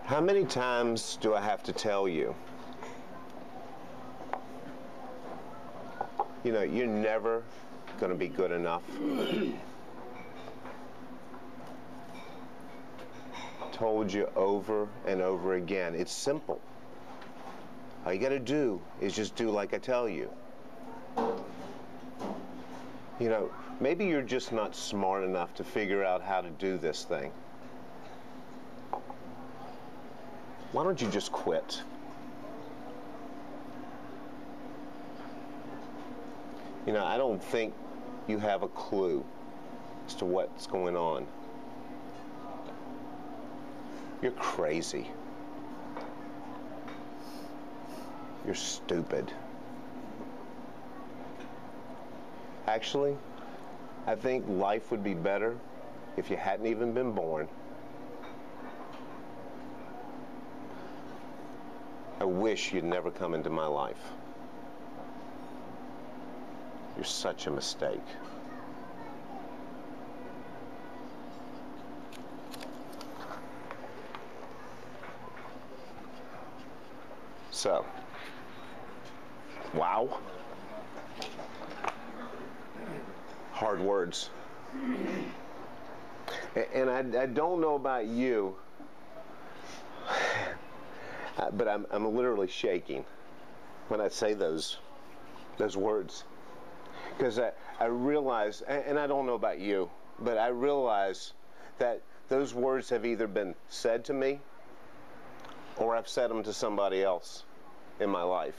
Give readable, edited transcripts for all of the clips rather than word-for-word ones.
How many times do I have to tell you? You know, you're never going to be good enough. Told you over and over again. It's simple. All you got to do is just do like I tell you. You know, maybe you're just not smart enough to figure out how to do this thing. Why don't you just quit? You know, I don't think you have a clue as to what's going on. You're crazy. You're stupid. Actually, I think life would be better if you hadn't even been born. I wish you'd never come into my life. You're such a mistake. So, wow. Hard words. And I don't know about you, but I'm literally shaking when I say those words. Because I realize, and I don't know about you, but I realize that those words have either been said to me or I've said them to somebody else in my life.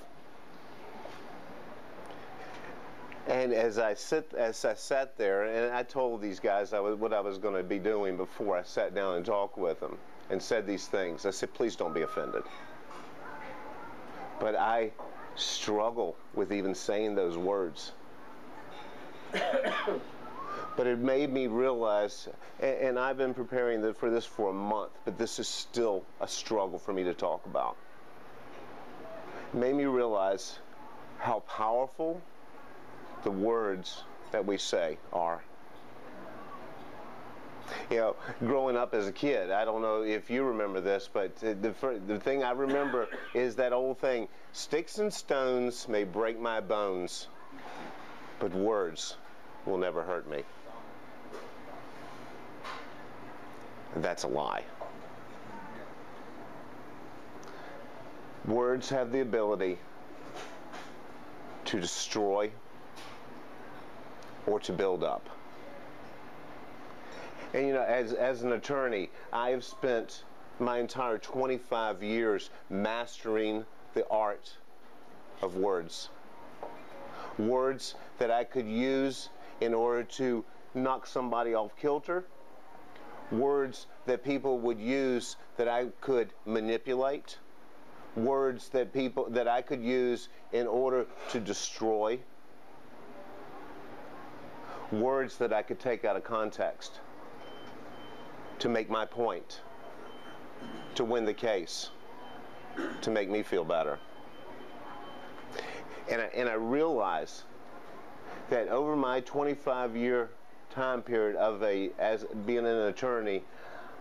And as I sat there, and I told these guys what I was going to be doing before I sat down and talked with them and said these things. I said, please don't be offended. But I struggle with even saying those words. But it made me realize, and I've been preparing for this for a month, but this is still a struggle for me to talk about. It made me realize how powerful the words that we say are. You know, growing up as a kid, I don't know if you remember this, but the thing I remember is that old thing, sticks and stones may break my bones, but words will never hurt me. That's a lie. Words have the ability to destroy or to build up. And you know, as an attorney, I have spent my entire 25 years mastering the art of words. Words that I could use in order to knock somebody off kilter. Words that people would use that I could manipulate. Words that I could use in order to destroy. Words that I could take out of context to make my point, to win the case, to make me feel better. And I realize that over my 25-year time period as being an attorney,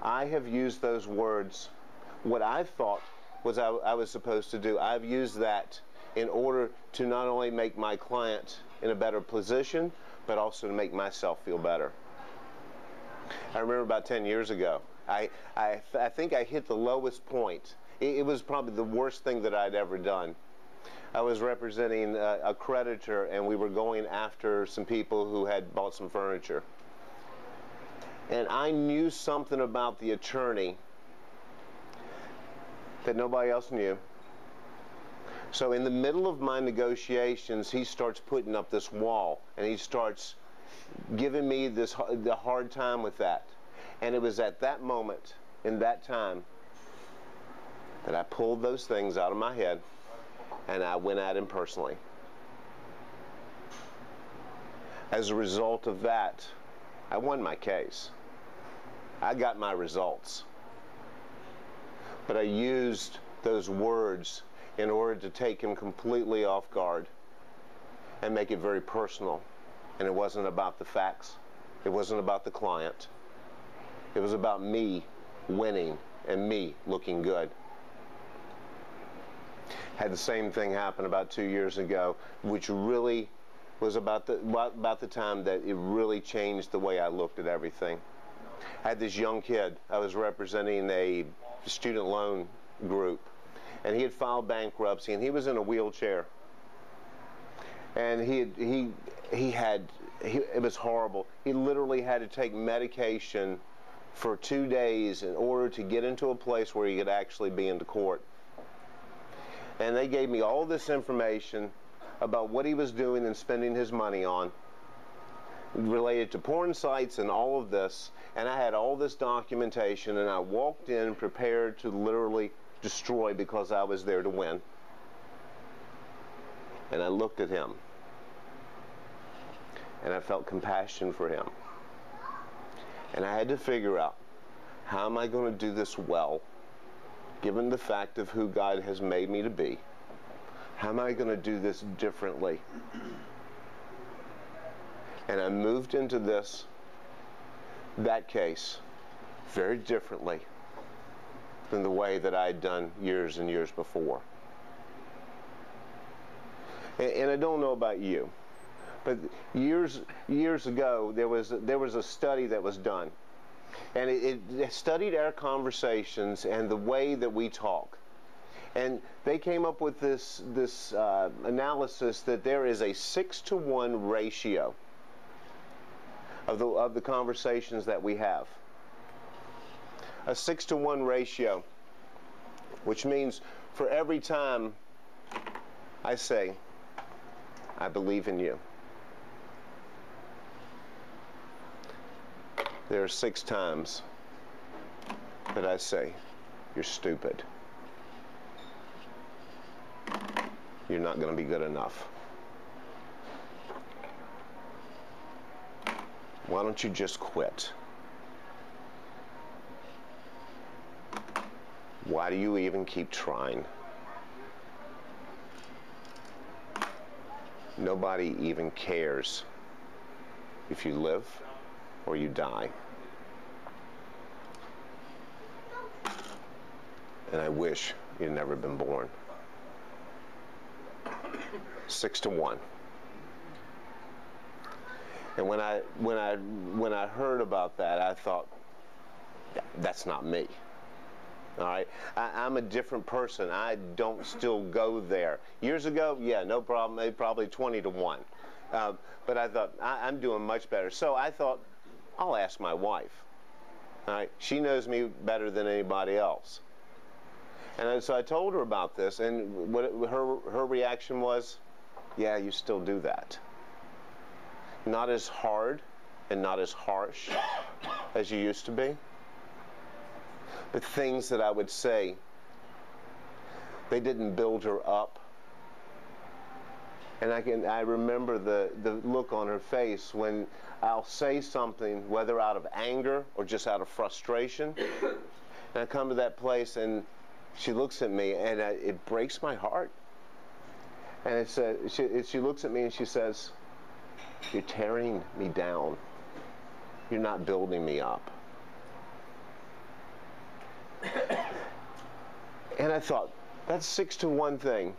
I have used those words, what I thought was I was supposed to do. I've used that in order to not only make my client in a better position, but also to make myself feel better. I remember about 10 years ago, I think I hit the lowest point. It was probably the worst thing that I'd ever done. I was representing a creditor, and we were going after some people who had bought some furniture. And I knew something about the attorney that nobody else knew. So in the middle of my negotiations, he starts putting up this wall, and he starts giving me the hard time with that. And it was at that moment, in that time, that I pulled those things out of my head and I went at him personally. As a result of that, I won my case. I got my results. But I used those words in order to take him completely off guard and make it very personal. And it wasn't about the facts. It wasn't about the client. It was about me winning and me looking good. Had the same thing happen about 2 years ago, which really was about the time that it really changed the way I looked at everything. I had this young kid. I was representing a student loan group, and he had filed bankruptcy, and he was in a wheelchair. And it was horrible. He literally had to take medication for 2 days in order to get into a place where he could actually be into court. And they gave me all this information about what he was doing and spending his money on related to porn sites and all of this. And I had all this documentation, and I walked in prepared to literally destroy because I was there to win. And I looked at him, and I felt compassion for him. And I had to figure out, how am I going to do this well, given the fact of who God has made me to be? How am I going to do this differently? And I moved into that case very differently than the way that I had done years and years before. And I don't know about you, but years ago there was a study that was done, and it studied our conversations and the way that we talk. And they came up with this analysis that there is a 6-to-1 ratio of the conversations that we have. A 6-to-1 ratio, which means for every time I say, I believe in you, there are 6 times that I say, you're stupid. You're not going to be good enough. Why don't you just quit? Why do you even keep trying? Nobody even cares if you live or you die. And I wish you'd never been born. 6-to-1. And when I heard about that, I thought, that's not me. All right, I'm a different person. I don't still go there. Years ago, yeah, no problem. Maybe probably 20-to-1. But I thought I'm doing much better. So I thought, I'll ask my wife. All right, she knows me better than anybody else. And so I told her about this, and her reaction was, yeah, you still do that. Not as hard and not as harsh as you used to be. But things that I would say, they didn't build her up. And I remember the look on her face when I'll say something, whether out of anger or just out of frustration. And I come to that place, and she looks at me, and it breaks my heart. And she looks at me and she says, you're tearing me down. You're not building me up. And I thought, that's 6-to-1 thing.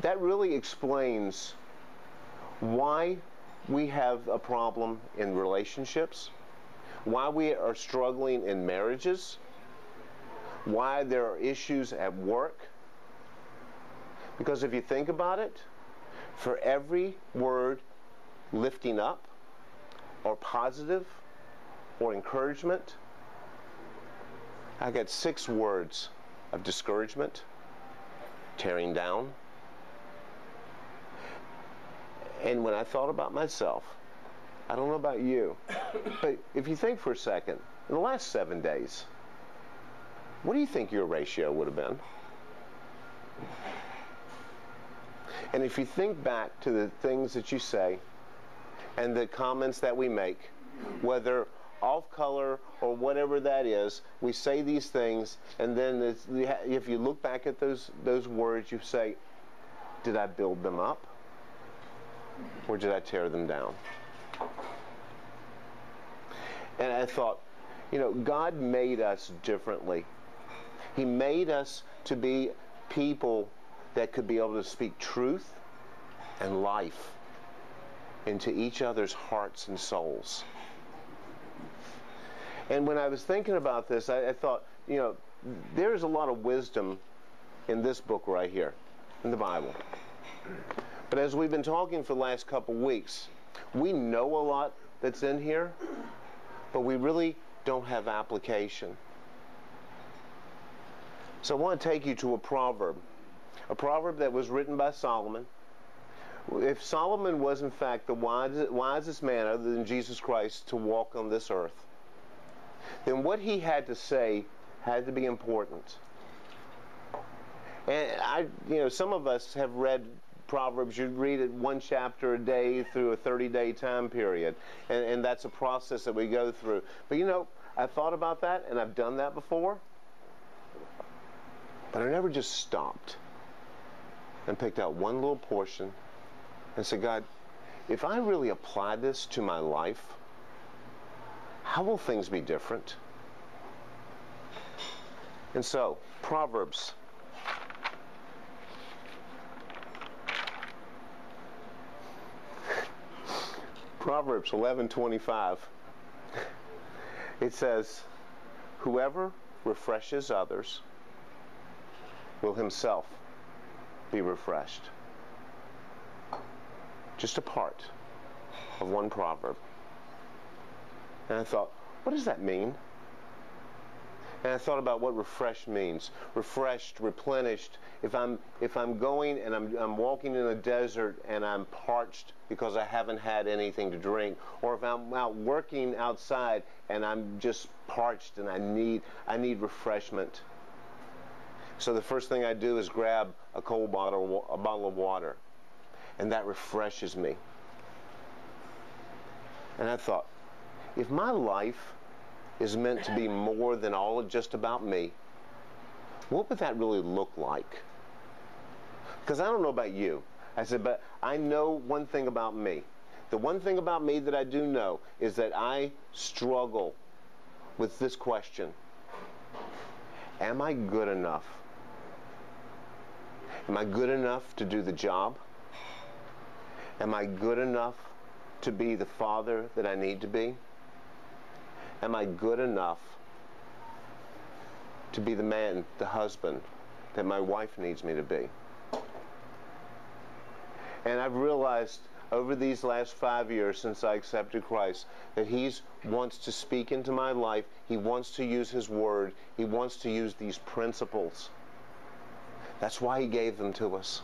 That really explains why we have a problem in relationships, why we are struggling in marriages, why there are issues at work. Because if you think about it, for every word lifting up or positive or encouragement, I got 6 words of discouragement, tearing down. And when I thought about myself, I don't know about you, but if you think for a second, in the last 7 days, what do you think your ratio would have been? And if you think back to the things that you say and the comments that we make, whether off color or whatever that is, we say these things, and then if you look back at those words, you say, did I build them up or did I tear them down? And I thought, God made us differently. He made us to be people that could be able to speak truth and life into each other's hearts and souls. And when I was thinking about this, I thought, you know, there's a lot of wisdom in this book right here, in the Bible. But as we've been talking for the last couple weeks, we know a lot that's in here, but we really don't have application. So I want to take you to a proverb that was written by Solomon. If Solomon was in fact the wisest man other than Jesus Christ to walk on this earth, then what he had to say had to be important. And some of us have read Proverbs. You read it one chapter a day through a 30-day time period, and that's a process that we go through. But you know, I thought about that, and I've done that before, but I never just stopped and picked out one little portion and said, God, if I really apply this to my life, how will things be different? And so, Proverbs. Proverbs 11:25. It says, whoever refreshes others will himself be refreshed. Just a part of one proverb. And I thought, what does that mean? And I thought about what refreshed means. Refreshed, replenished. If I'm going and I'm walking in a desert and I'm parched because I haven't had anything to drink, or if I'm out working outside and I'm just parched and I need refreshment. So the first thing I do is grab a cold bottle of water, and that refreshes me. And I thought, if my life is meant to be more than all just about me, what would that really look like? Because I don't know about you. I said, but I know one thing about me. The one thing about me that I do know is that I struggle with this question. Am I good enough? Am I good enough to do the job? Am I good enough to be the father that I need to be? Am I good enough to be the man, the husband that my wife needs me to be? And I've realized over these last 5 years since I accepted Christ that He wants to speak into my life. He wants to use His Word. He wants to use these principles. That's why He gave them to us.